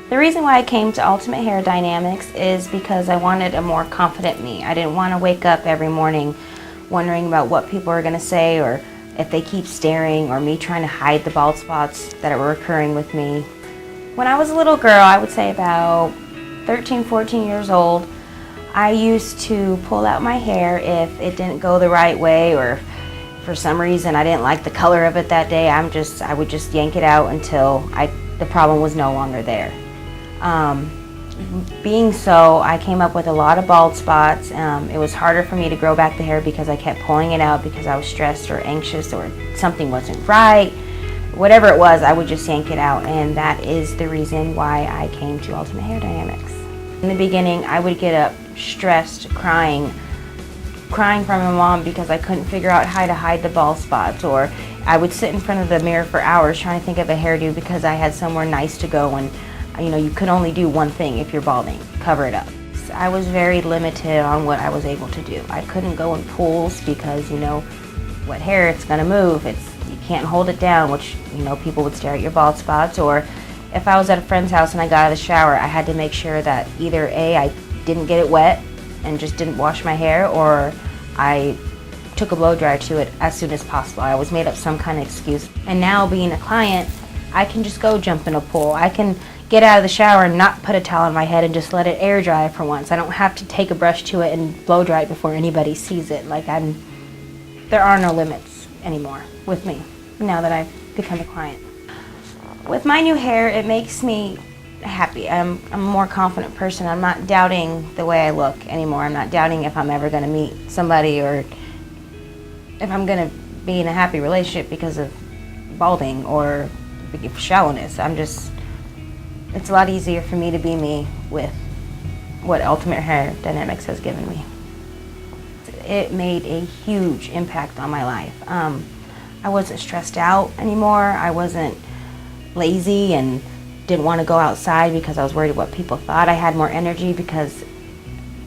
The reason why I came to Ultimate Hair Dynamics is because I wanted a more confident me. I didn't want to wake up every morning wondering about what people are going to say, or if they keep staring, or me trying to hide the bald spots that were occurring with me. When I was a little girl, I would say about 13, 14 years old, I used to pull out my hair if it didn't go the right way, or for some reason I didn't like the color of it that day. I would just yank it out until the problem was no longer there. Being so, I came up with a lot of bald spots. It was harder for me to grow back the hair because I kept pulling it out because I was stressed or anxious or something wasn't right. Whatever it was, I would just yank it out, and that is the reason why I came to Ultimate Hair Dynamics. In the beginning, I would get up stressed, crying from my mom because I couldn't figure out how to hide the bald spots, or I would sit in front of the mirror for hours trying to think of a hairdo because I had somewhere nice to go, and you could only do one thing if you're balding: cover it up. I was very limited on what I was able to do. I couldn't go in pools because wet hair, it's gonna move. You can't hold it down, which people would stare at your bald spots. Or if I was at a friend's house and I got out of the shower, I had to make sure that either A, I didn't get it wet and just didn't wash my hair, or I took a blow dryer to it as soon as possible. I always made up some kind of excuse. And now, being a client, I can just go jump in a pool. I can get out of the shower and not put a towel on my head and just let it air dry for once. I don't have to take a brush to it and blow dry it before anybody sees it. There are no limits anymore with me now that I've become a client. With my new hair, it makes me happy. I'm a more confident person. I'm not doubting the way I look anymore. I'm not doubting if I'm ever going to meet somebody, or if I'm going to be in a happy relationship because of balding or shallowness. It's a lot easier for me to be me with what Ultimate Hair Dynamics has given me. It made a huge impact on my life. I wasn't stressed out anymore. I wasn't lazy and didn't want to go outside because I was worried what people thought. I had more energy because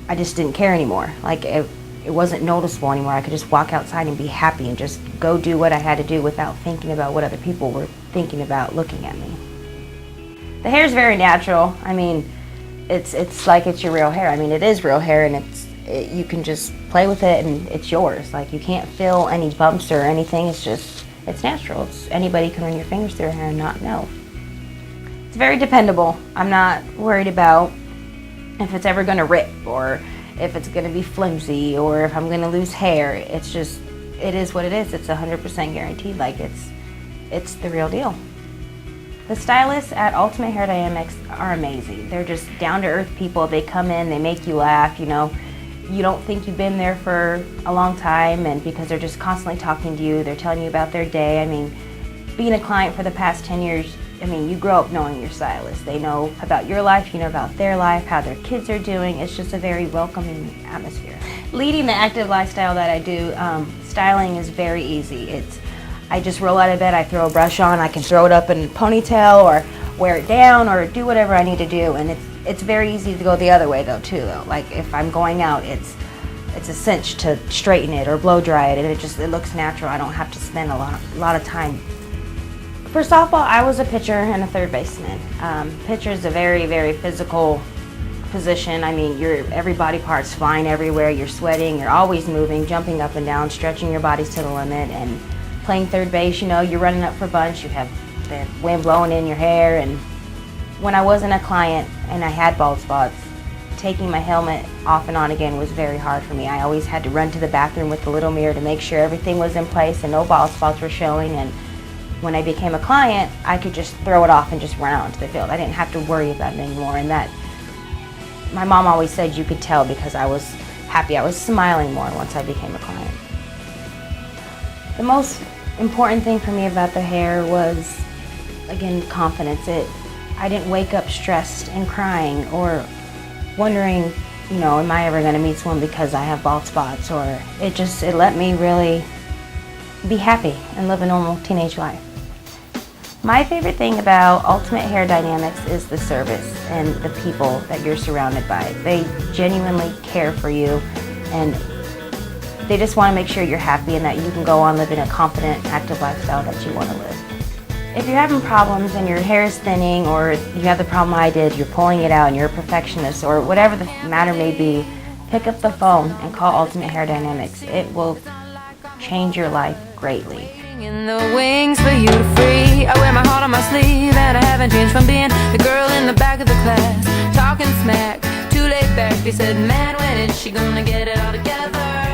I just didn't care anymore. It wasn't noticeable anymore. I could just walk outside and be happy and just go do what I had to do without thinking about what other people were thinking about looking at me. The hair is very natural. It's like it's your real hair. It is real hair, and you can just play with it and it's yours. You can't feel any bumps or anything. It's natural. Anybody can run your fingers through your hair and not know. It's very dependable. I'm not worried about if it's ever going to rip, or if it's going to be flimsy, or if I'm going to lose hair. It is what it is. It's 100% guaranteed. It's the real deal. The stylists at Ultimate Hair Dynamics are amazing. They're just down-to-earth people. They come in, they make you laugh, you don't think you've been there for a long time, and because they're just constantly talking to you, they're telling you about their day. Being a client for the past 10 years, you grow up knowing your stylist. They know about your life, you know about their life, how their kids are doing. It's just a very welcoming atmosphere. Leading the active lifestyle that I do, styling is very easy. I just roll out of bed, I throw a brush on, I can throw it up in a ponytail or wear it down or do whatever I need to do. And it's very easy to go the other way though. If I'm going out, it's a cinch to straighten it or blow dry it, and it looks natural. I don't have to spend a lot of time. For softball, I was a pitcher and a third baseman. Pitcher is a very, very physical position. Every body part's flying everywhere. You're sweating, you're always moving, jumping up and down, stretching your bodies to the limit. And playing third base, you're running up for bunts, you have the wind blowing in your hair. And when I wasn't a client and I had bald spots, taking my helmet off and on again was very hard for me. I always had to run to the bathroom with the little mirror to make sure everything was in place and no bald spots were showing. And when I became a client, I could just throw it off and just run out into the field. I didn't have to worry about it anymore. And that, my mom always said you could tell because I was happy. I was smiling more once I became a client. The most important thing for me about the hair was, again, confidence. I didn't wake up stressed and crying or wondering, am I ever going to meet someone because I have bald spots? Or it let me really be happy and live a normal teenage life. My favorite thing about Ultimate Hair Dynamics is the service and the people that you're surrounded by. They genuinely care for you, and they just want to make sure you're happy and that you can go on living a confident, active lifestyle that you want to live. If you're having problems and your hair is thinning, or you have the problem I did, you're pulling it out and you're a perfectionist, or whatever the matter may be, pick up the phone and call Ultimate Hair Dynamics. It will change your life greatly. In the wings for you to free. I wear my heart on my sleeve, and I haven't changed from being the girl in the back of the class, talking smack, too laid back. They said, man, when is she gonna get it all together?